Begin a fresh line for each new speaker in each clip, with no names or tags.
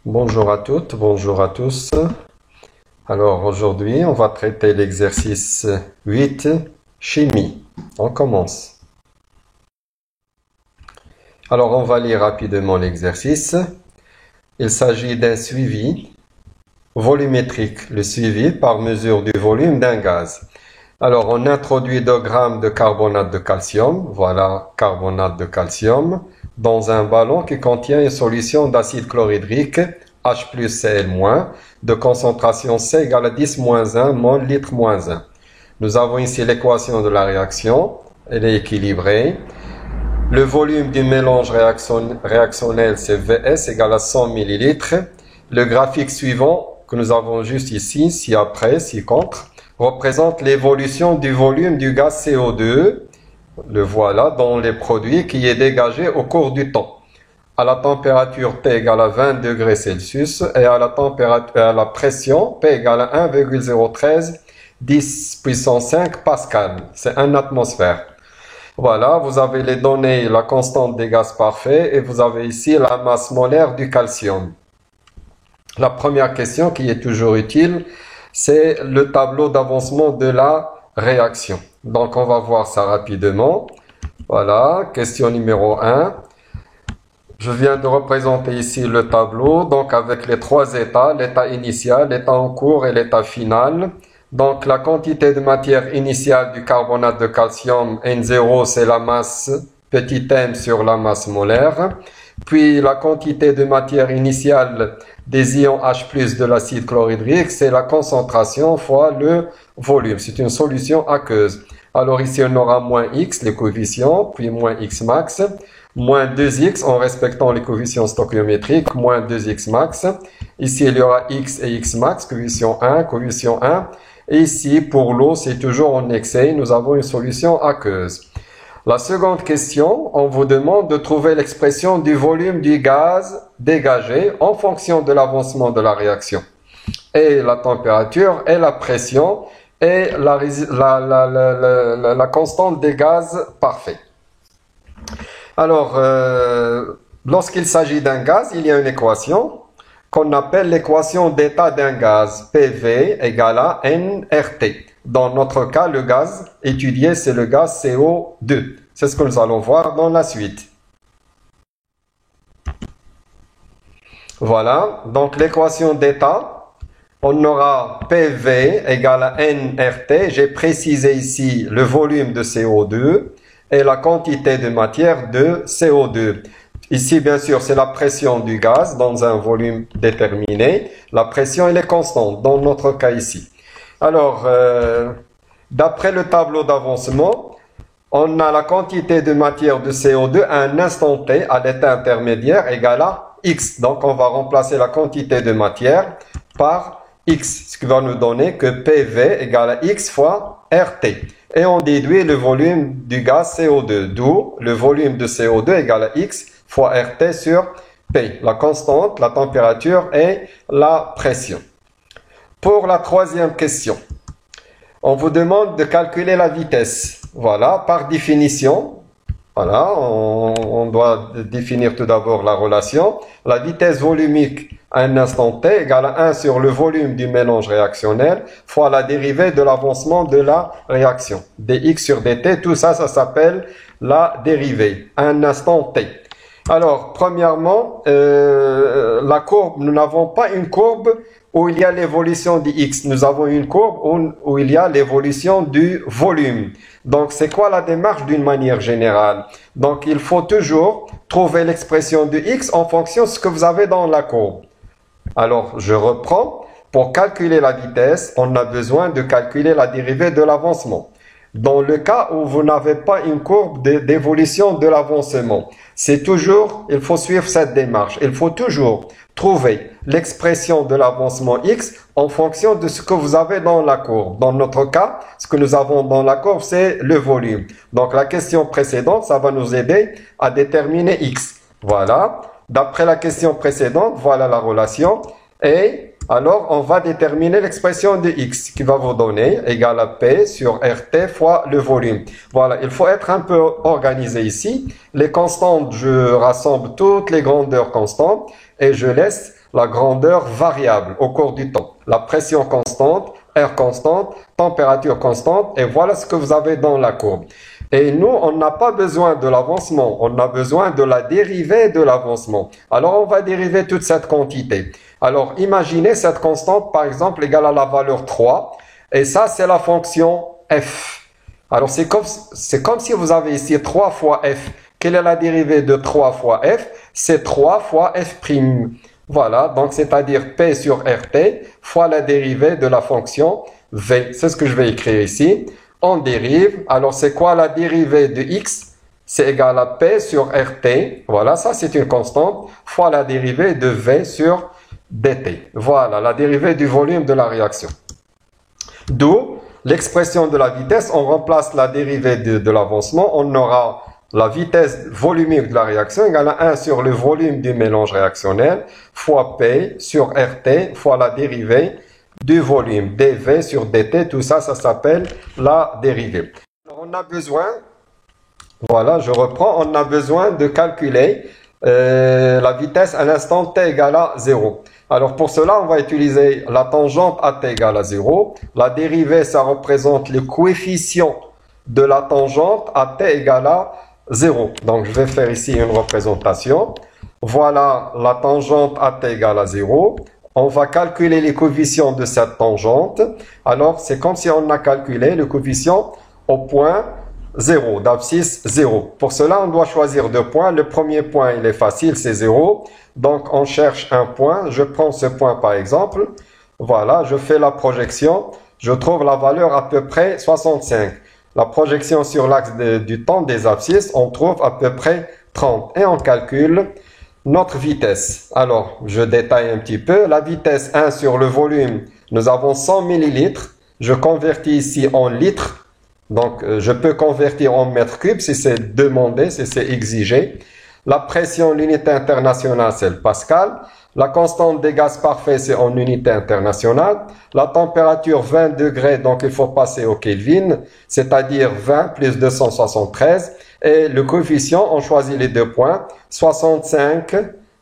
Bonjour à toutes, bonjour à tous. Alors aujourd'hui, on va traiter l'exercice 8, chimie. On commence. Alors on va lire rapidement l'exercice. Il s'agit d'un suivi volumétrique, le suivi par mesure du volume d'un gaz. Alors on introduit 2 grammes de carbonate de calcium, voilà carbonate de calcium, dans un ballon qui contient une solution d'acide chlorhydrique H plus Cl-, de concentration C égale à 10-1 mol litre moins 1. Nous avons ici l'équation de la réaction, elle est équilibrée. Le volume du mélange réactionnel, c'est Vs égale à 100 ml. Le graphique suivant, que nous avons juste ici, ci-après, ci-contre, représente l'évolution du volume du gaz CO2, le voilà, dans les produits qui est dégagé au cours du temps, à la température T égale à 20 degrés Celsius et à la pression P égale à 1,013 10 puissance 5 pascal, c'est 1 atmosphère. Voilà, vous avez les données, la constante des gaz parfaits et vous avez ici la masse molaire du calcium. La première question qui est toujours utile, c'est le tableau d'avancement de la réaction. Donc on va voir ça rapidement. Voilà, question numéro 1. Je viens de représenter ici le tableau, donc avec les 3 états, l'état initial, l'état en cours et l'état final. Donc la quantité de matière initiale du carbonate de calcium, N0, c'est la masse, petit m sur la masse molaire. Puis la quantité de matière initiale des ions H+, de l'acide chlorhydrique, c'est la concentration fois le volume. C'est une solution aqueuse. Alors ici, on aura moins x, les coefficients, puis moins x max, moins 2x en respectant les coefficients stoichiométriques, moins 2x max. Ici, il y aura x et x max, coefficient 1, coefficient 1. Et ici, pour l'eau, c'est toujours en excès, nous avons une solution aqueuse. La seconde question, on vous demande de trouver l'expression du volume du gaz dégagé en fonction de l'avancement de la réaction. Et la température, et la pression, et la constante des gaz parfaits. Alors, lorsqu'il s'agit d'un gaz, il y a une équation qu'on appelle l'équation d'état d'un gaz, PV égale à nRT. Dans notre cas, le gaz étudié, c'est le gaz CO2. C'est ce que nous allons voir dans la suite. Voilà, donc l'équation d'état, on aura PV égale à nRT. J'ai précisé ici le volume de CO2 et la quantité de matière de CO2. Ici, bien sûr, c'est la pression du gaz dans un volume déterminé. La pression, elle est constante dans notre cas ici. Alors, d'après le tableau d'avancement, on a la quantité de matière de CO2 à un instant T, à l'état intermédiaire, égale à X. Donc, on va remplacer la quantité de matière par X, ce qui va nous donner que PV égale à X fois RT. Et on déduit le volume du gaz CO2, d'où le volume de CO2 égale à X fois RT sur P, la constante, la température et la pression. Pour la troisième question, on vous demande de calculer la vitesse. Voilà, par définition, voilà, on doit définir tout d'abord la relation. La vitesse volumique à un instant T égale à 1 sur le volume du mélange réactionnel fois la dérivée de l'avancement de la réaction. dx sur dt, tout ça, ça s'appelle la dérivée à un instant T. Alors, premièrement, la courbe, nous n'avons pas une courbe où il y a l'évolution du x. Nous avons une courbe où il y a l'évolution du volume. Donc, c'est quoi la démarche d'une manière générale? Donc, il faut toujours trouver l'expression du x en fonction de ce que vous avez dans la courbe. Alors, je reprends. Pour calculer la vitesse, on a besoin de calculer la dérivée de l'avancement. Dans le cas où vous n'avez pas une courbe d'évolution de l'avancement, c'est toujours, il faut suivre cette démarche. Il faut toujours trouver l'expression de l'avancement x en fonction de ce que vous avez dans la courbe. Dans notre cas, ce que nous avons dans la courbe, c'est le volume. Donc la question précédente, ça va nous aider à déterminer x. Voilà. D'après la question précédente, voilà la relation. Et alors, on va déterminer l'expression de x qui va vous donner égale à P sur RT fois le volume. Voilà, il faut être un peu organisé ici. Les constantes, je rassemble toutes les grandeurs constantes et je laisse la grandeur variable au cours du temps. La pression constante, R constante, température constante, et voilà ce que vous avez dans la courbe. Et nous, on n'a pas besoin de l'avancement, on a besoin de la dérivée de l'avancement. Alors, on va dériver toute cette quantité. Alors, imaginez cette constante, par exemple, égale à la valeur 3, et ça, c'est la fonction f. Alors, c'est comme si vous avez ici 3 fois f. Quelle est la dérivée de 3 fois f? C'est 3 fois f'. Voilà, donc c'est-à-dire P sur RT fois la dérivée de la fonction V. C'est ce que je vais écrire ici. On dérive. Alors, c'est quoi la dérivée de X? C'est égal à P sur RT. Voilà, ça c'est une constante. Fois la dérivée de V sur dt. Voilà, la dérivée du volume de la réaction. D'où l'expression de la vitesse. On remplace la dérivée de l'avancement. On aura la vitesse volumique de la réaction égale à 1 sur le volume du mélange réactionnel fois P sur RT fois la dérivée du volume dV sur dt. Tout ça, ça s'appelle la dérivée. Alors, on a besoin, voilà, je reprends, on a besoin de calculer la vitesse à l'instant t égale à 0. Alors pour cela, on va utiliser la tangente à t égale à 0. La dérivée, ça représente le coefficient de la tangente à t égale à 0. Donc, je vais faire ici une représentation. Voilà la tangente à t égale à 0. On va calculer les coefficients de cette tangente. Alors, c'est comme si on a calculé le coefficient au point 0, d'abscisse 0. Pour cela, on doit choisir deux points. Le premier point, il est facile, c'est 0. Donc, on cherche un point. Je prends ce point par exemple. Voilà, je fais la projection. Je trouve la valeur à peu près 65. La projection sur l'axe du temps des abscisses, on trouve à peu près 30. Et on calcule notre vitesse. Alors, je détaille un petit peu. La vitesse 1 sur le volume, nous avons 100 millilitres. Je convertis ici en litres. Donc, je peux convertir en mètres cubes si c'est demandé, si c'est exigé. La pression, l'unité internationale, c'est le pascal. La constante des gaz parfaits, c'est en unité internationale. La température, 20 degrés, donc il faut passer au Kelvin, c'est-à-dire 20 plus 273. Et le coefficient, on choisit les deux points, 65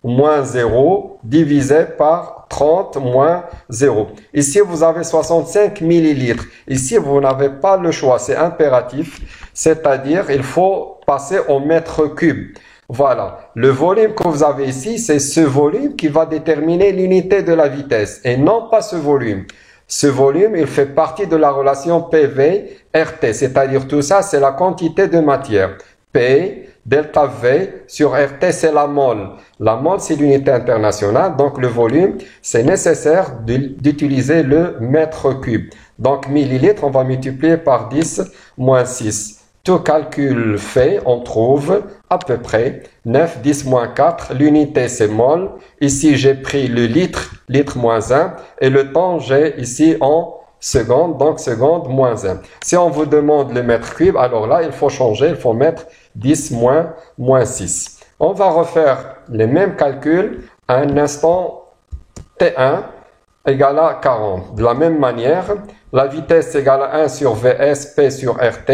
moins 0 divisé par 30 moins 0. Ici, vous avez 65 millilitres. Ici, vous n'avez pas le choix, c'est impératif, c'est-à-dire il faut passer au mètre cube. Voilà, le volume que vous avez ici, c'est ce volume qui va déterminer l'unité de la vitesse et non pas ce volume. Ce volume, il fait partie de la relation PV-RT, c'est-à-dire tout ça, c'est la quantité de matière. P, delta V sur RT, c'est la mole. La mole, c'est l'unité internationale, donc le volume, c'est nécessaire d'utiliser le mètre cube. Donc millilitres, on va multiplier par 10 moins 6. Tout calcul fait, on trouve à peu près 9, 10 moins 4. L'unité, c'est mol. Ici, j'ai pris le litre, litre moins 1. Et le temps, j'ai ici en secondes, donc seconde moins 1. Si on vous demande le mètre cube, alors là, il faut changer, il faut mettre 10 moins 6. On va refaire les mêmes calculs à un instant T1 égale à 40. De la même manière, la vitesse égale à 1 sur Vs, P sur RT,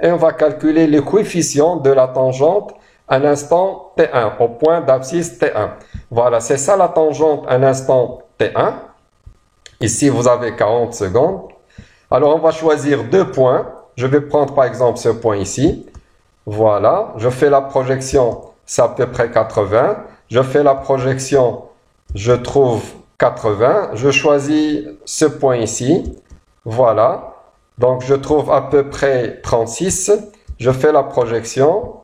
et on va calculer le coefficient de la tangente à l'instant T1, au point d'abscisse T1. Voilà, c'est ça la tangente à l'instant T1. Ici, vous avez 40 secondes. Alors, on va choisir deux points. Je vais prendre par exemple ce point ici. Voilà, je fais la projection, c'est à peu près 80. Je fais la projection, je trouve 80. Je choisis ce point ici. Voilà. Donc, je trouve à peu près 36. Je fais la projection.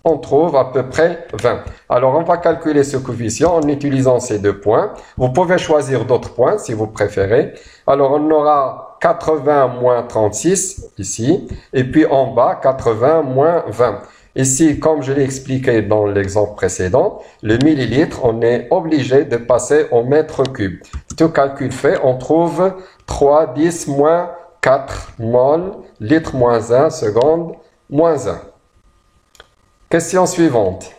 On trouve à peu près 20. Alors, on va calculer ce coefficient en utilisant ces deux points. Vous pouvez choisir d'autres points si vous préférez. Alors, on aura 80 moins 36 ici. Et puis, en bas, 80 moins 20. Ici, comme je l'ai expliqué dans l'exemple précédent, le millilitre, on est obligé de passer au mètre cube. Tout calcul fait, on trouve 3, 10 moins 4 mol, litre moins 1, seconde moins 1. Question suivante.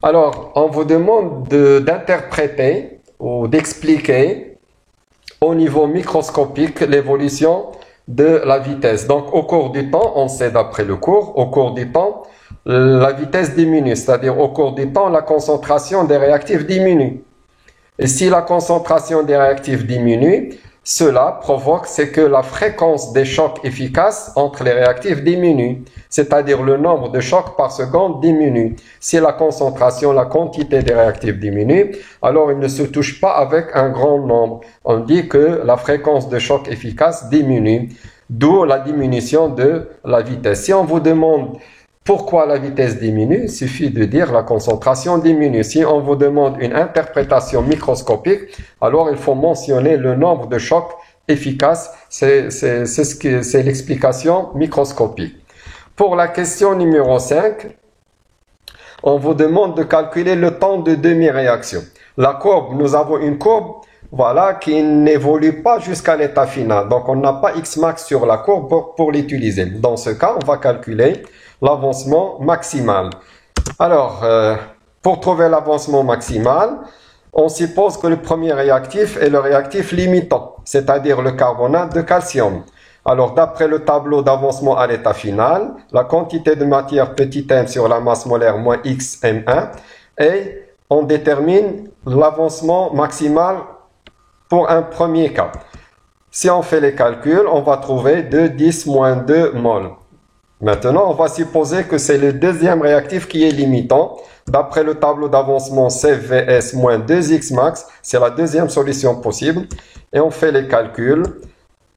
Alors, on vous demande d'interpréter ou d'expliquer au niveau microscopique l'évolution de la vitesse. Donc, au cours du temps, on sait d'après le cours, au cours du temps, la vitesse diminue, c'est-à-dire au cours du temps, la concentration des réactifs diminue. Et si la concentration des réactifs diminue, cela provoque c'est que la fréquence des chocs efficaces entre les réactifs diminue, c'est-à-dire le nombre de chocs par seconde diminue. Si la concentration, la quantité des réactifs diminue, alors il ne se touche pas avec un grand nombre. On dit que la fréquence de choc efficace diminue, d'où la diminution de la vitesse. Si on vous demande pourquoi la vitesse diminue, il suffit de dire la concentration diminue. Si on vous demande une interprétation microscopique, alors il faut mentionner le nombre de chocs efficaces. C'est l'explication microscopique. Pour la question numéro 5, on vous demande de calculer le temps de demi-réaction. La courbe, nous avons une courbe voilà, qui n'évolue pas jusqu'à l'état final. Donc, on n'a pas Xmax sur la courbe pour l'utiliser. Dans ce cas, on va calculer l'avancement maximal. Alors, pour trouver l'avancement maximal, on suppose que le premier réactif est le réactif limitant, c'est-à-dire le carbonate de calcium. Alors, d'après le tableau d'avancement à l'état final, la quantité de matière petit m sur la masse molaire moins x m1, et on détermine l'avancement maximal pour un premier cas. Si on fait les calculs, on va trouver 2,10 moins 2 mol. Maintenant, on va supposer que c'est le deuxième réactif qui est limitant. D'après le tableau d'avancement CVS moins 2x max, c'est la deuxième solution possible. Et on fait les calculs.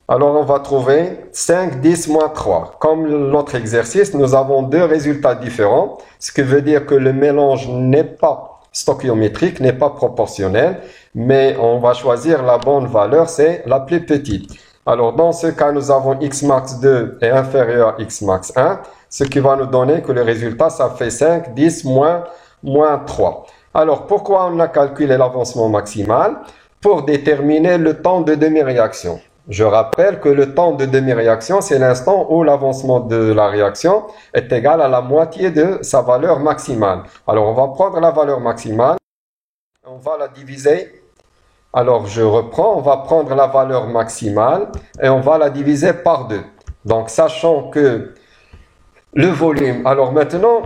Alors, on va trouver 5, 10 moins 3. Comme l'autre exercice, nous avons deux résultats différents, ce qui veut dire que le mélange n'est pas stoichiométrique, n'est pas proportionnel, mais on va choisir la bonne valeur, c'est la plus petite. Alors, dans ce cas, nous avons x max 2 est inférieur à x max 1, ce qui va nous donner que le résultat, ça fait 5, 10 moins 3. Alors, pourquoi on a calculé l'avancement maximal? Pour déterminer le temps de demi-réaction. Je rappelle que le temps de demi-réaction, c'est l'instant où l'avancement de la réaction est égal à la moitié de sa valeur maximale. Alors, on va prendre la valeur maximale, on va la diviser. Alors, je reprends, on va prendre la valeur maximale et on va la diviser par 2. Donc, sachant que le volume, alors maintenant,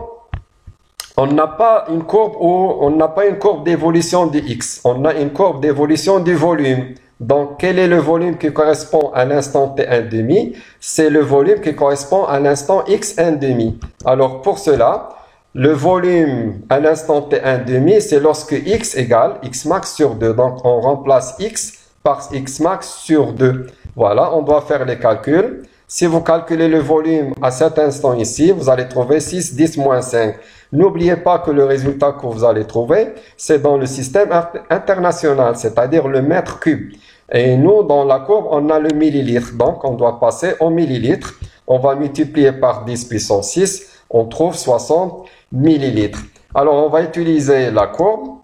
on n'a pas une courbe d'évolution de x, on a une courbe d'évolution du volume. Donc, quel est le volume qui correspond à l'instant t1,5? C'est le volume qui correspond à l'instant x1,5. Alors, pour cela, le volume à l'instant t1,5, c'est lorsque x égale x max sur 2. Donc, on remplace x par x max sur 2. Voilà, on doit faire les calculs. Si vous calculez le volume à cet instant ici, vous allez trouver 6, 10, moins 5. N'oubliez pas que le résultat que vous allez trouver, c'est dans le système international, c'est-à-dire le mètre cube. Et nous, dans la courbe, on a le millilitre. Donc, on doit passer au millilitre. On va multiplier par 10 puissance 6. On trouve 60 millilitres. Alors, on va utiliser la courbe.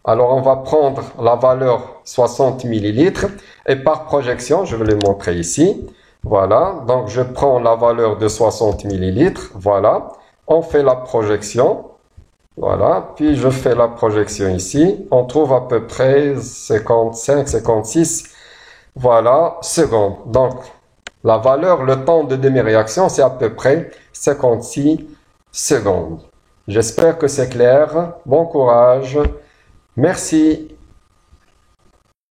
Alors, on va prendre la valeur 60 millilitres. Et par projection, je vais le montrer ici. Voilà. Donc, je prends la valeur de 60 millilitres. Voilà. On fait la projection. Voilà. Puis, je fais la projection ici. On trouve à peu près 55, 56. Voilà, secondes. Donc, la valeur, le temps de demi-réaction, c'est à peu près 56 secondes. J'espère que c'est clair. Bon courage. Merci.